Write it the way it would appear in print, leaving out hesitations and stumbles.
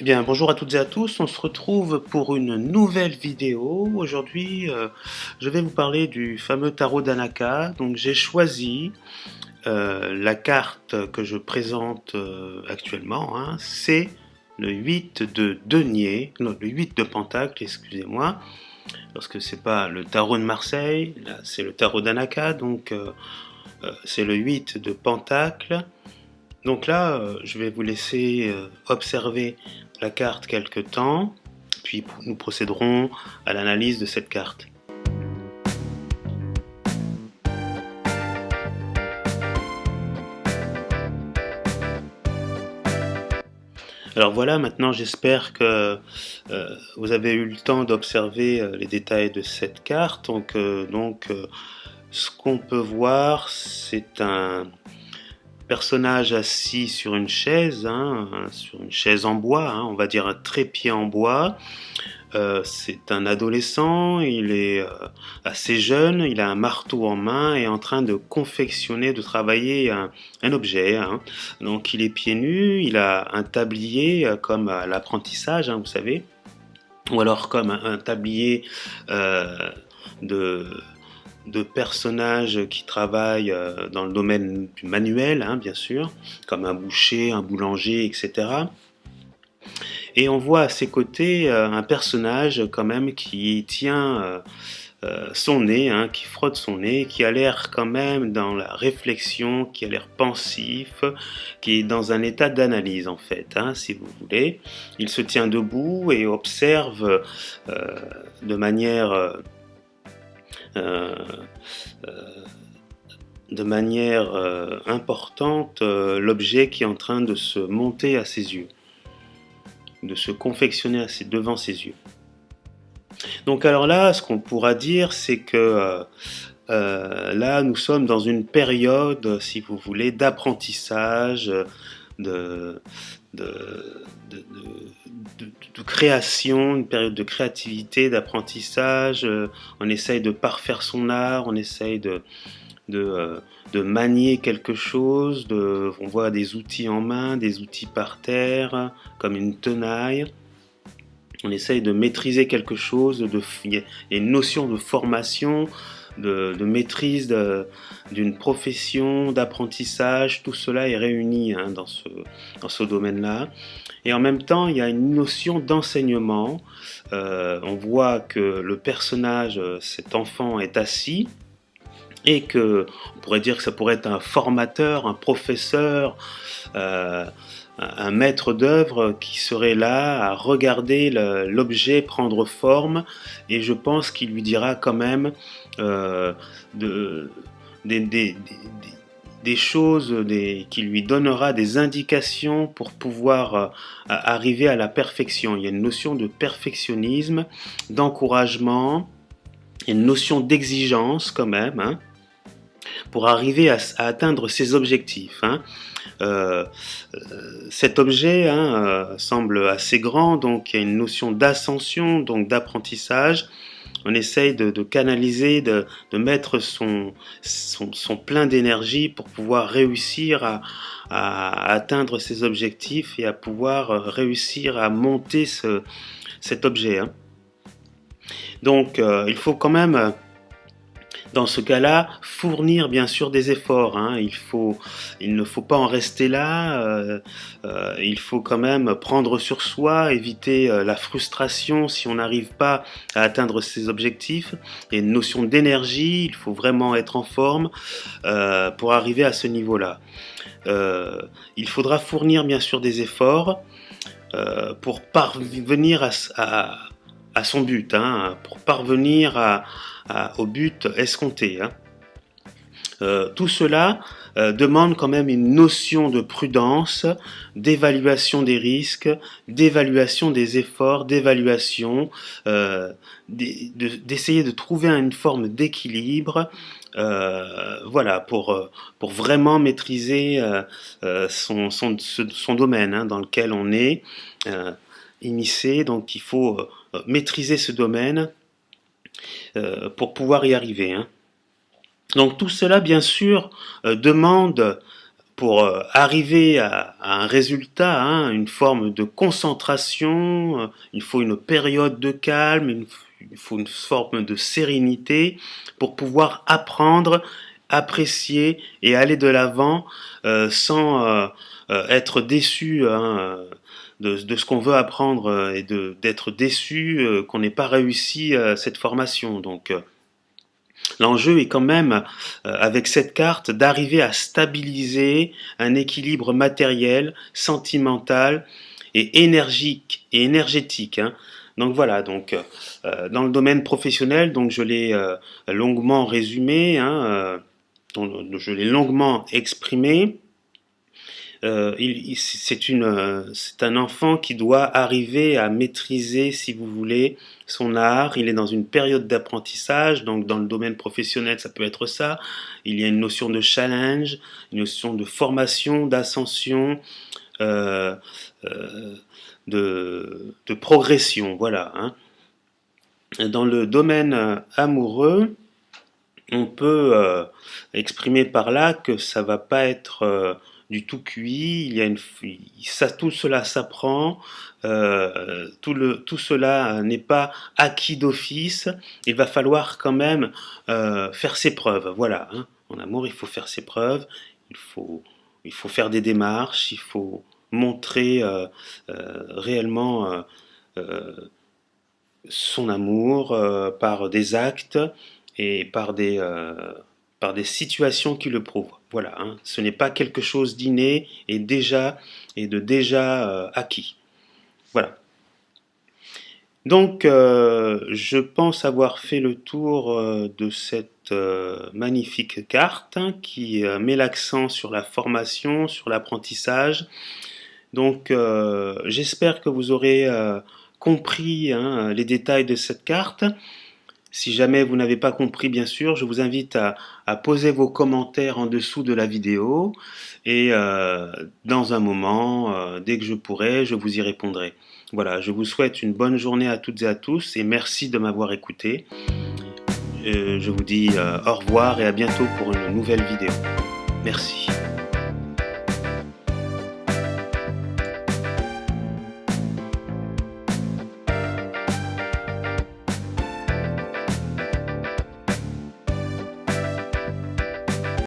Eh bien, bonjour à toutes et à tous. On se retrouve pour une nouvelle vidéo. Aujourd'hui, je vais vous parler du fameux tarot d'Anaka. Donc, j'ai choisi la carte que je présente actuellement, hein. C'est le 8 de denier, non, le 8 de pentacle, excusez-moi, parce que c'est pas le tarot de Marseille, là, c'est le tarot d'Anaka. Donc, c'est le 8 de pentacle. Donc là, je vais vous laisser observer la carte quelque temps, puis nous procéderons à l'analyse de cette carte. Alors voilà, maintenant j'espère que vous avez eu le temps d'observer les détails de cette carte. Ce qu'on peut voir, c'est un personnage assis sur une chaise, hein, sur une chaise en bois, hein, on va dire un trépied en bois. C'est un adolescent, il est assez jeune, il a un marteau en main et est en train de confectionner, de travailler un objet, hein. Donc il est pieds nus, il a un tablier comme à l'apprentissage, hein, vous savez, ou alors comme un tablier euh, de, de personnages qui travaillent dans le domaine du manuel, hein, bien sûr, comme un boucher, un boulanger, etc. Et on voit à ses côtés un personnage quand même qui tient son nez, hein, qui frotte son nez, qui a l'air quand même dans la réflexion, qui a l'air pensif, qui est dans un état d'analyse en fait, hein, si vous voulez. Il se tient debout et observe de manière euh, importante l'objet qui est en train de se monter à ses yeux, de se confectionner devant ses yeux. Donc alors là, ce qu'on pourra dire, c'est que là, nous sommes dans une période, si vous voulez, d'apprentissage, de, de, de, de création, une période de créativité, d'apprentissage. On essaye de parfaire son art, on essaye de manier quelque chose. On voit des outils en main, des outils par terre, comme une tenaille. On essaye de maîtriser quelque chose, il y a une notion de formation, de maîtrise d'une profession, d'apprentissage, tout cela est réuni, hein, dans ce domaine-là. Et en même temps, il y a une notion d'enseignement. On voit que le personnage, cet enfant, est assis, et que on pourrait dire que ça pourrait être un formateur, un professeur, euh, un maître d'œuvre qui serait là à regarder l'objet prendre forme, et je pense qu'il lui dira quand même euh, de, des choses, qui lui donnera des indications pour pouvoir arriver à la perfection. Il y a une notion de perfectionnisme, d'encouragement, une notion d'exigence quand même, hein, pour arriver à atteindre ses objectifs, hein. Euh, Cet objet, hein, semble assez grand, donc il y a une notion d'ascension, donc d'apprentissage. On essaye de canaliser, de mettre son plein d'énergie pour pouvoir réussir à atteindre ses objectifs et à pouvoir réussir à monter cet objet, hein. Donc il faut quand même, dans ce cas-là, fournir bien sûr des efforts, hein. Il ne faut pas en rester là. Il faut quand même prendre sur soi, éviter la frustration si on n'arrive pas à atteindre ses objectifs. Il y a une notion d'énergie. Il faut vraiment être en forme pour arriver à ce niveau-là. Il faudra fournir bien sûr des efforts pour parvenir à son but, hein, pour parvenir au but escompté, hein. Tout cela demande quand même une notion de prudence, d'évaluation des risques, d'évaluation des efforts, d'évaluation, d'essayer de trouver une forme d'équilibre, voilà, pour vraiment maîtriser son domaine, hein, dans lequel on est immiscé. Donc il faut maîtriser ce domaine pour pouvoir y arriver, hein. Donc tout cela, bien sûr, demande pour arriver à un résultat, hein, une forme de concentration, il faut une période de calme, il faut une forme de sérénité pour pouvoir apprendre, apprécier et aller de l'avant sans être déçu, hein, de ce qu'on veut apprendre et d'être déçu qu'on n'ait pas réussi cette formation. Donc l'enjeu est quand même, avec cette carte, d'arriver à stabiliser un équilibre matériel, sentimental et énergique et énergétique, hein. Donc voilà, donc dans le domaine professionnel, donc je l'ai longuement résumé, hein, je l'ai longuement exprimé. C'est un enfant qui doit arriver à maîtriser, si vous voulez, son art. Il est dans une période d'apprentissage, donc dans le domaine professionnel, ça peut être ça. Il y a une notion de challenge, une notion de formation, d'ascension, euh, euh, de progression, voilà, hein. Dans le domaine amoureux, on peut exprimer par là que ça va pas être du tout cuit. Tout cela s'apprend. Tout cela n'est pas acquis d'office. Il va falloir quand même faire ses preuves. Voilà, hein. En amour, il faut faire ses preuves. Il faut, il faut faire des démarches. Il faut montrer réellement euh, son amour par des actes et par des situations qui le prouvent. Voilà, hein. Ce n'est pas quelque chose d'inné et de déjà acquis. Voilà. Donc, je pense avoir fait le tour de cette magnifique carte, hein, qui met l'accent sur la formation, sur l'apprentissage. Donc, j'espère que vous aurez compris, hein, les détails de cette carte. Si jamais vous n'avez pas compris, bien sûr, je vous invite à poser vos commentaires en dessous de la vidéo et dans un moment, dès que je pourrai, je vous y répondrai. Voilà, je vous souhaite une bonne journée à toutes et à tous et merci de m'avoir écouté. Je vous dis au revoir et à bientôt pour une nouvelle vidéo. Merci.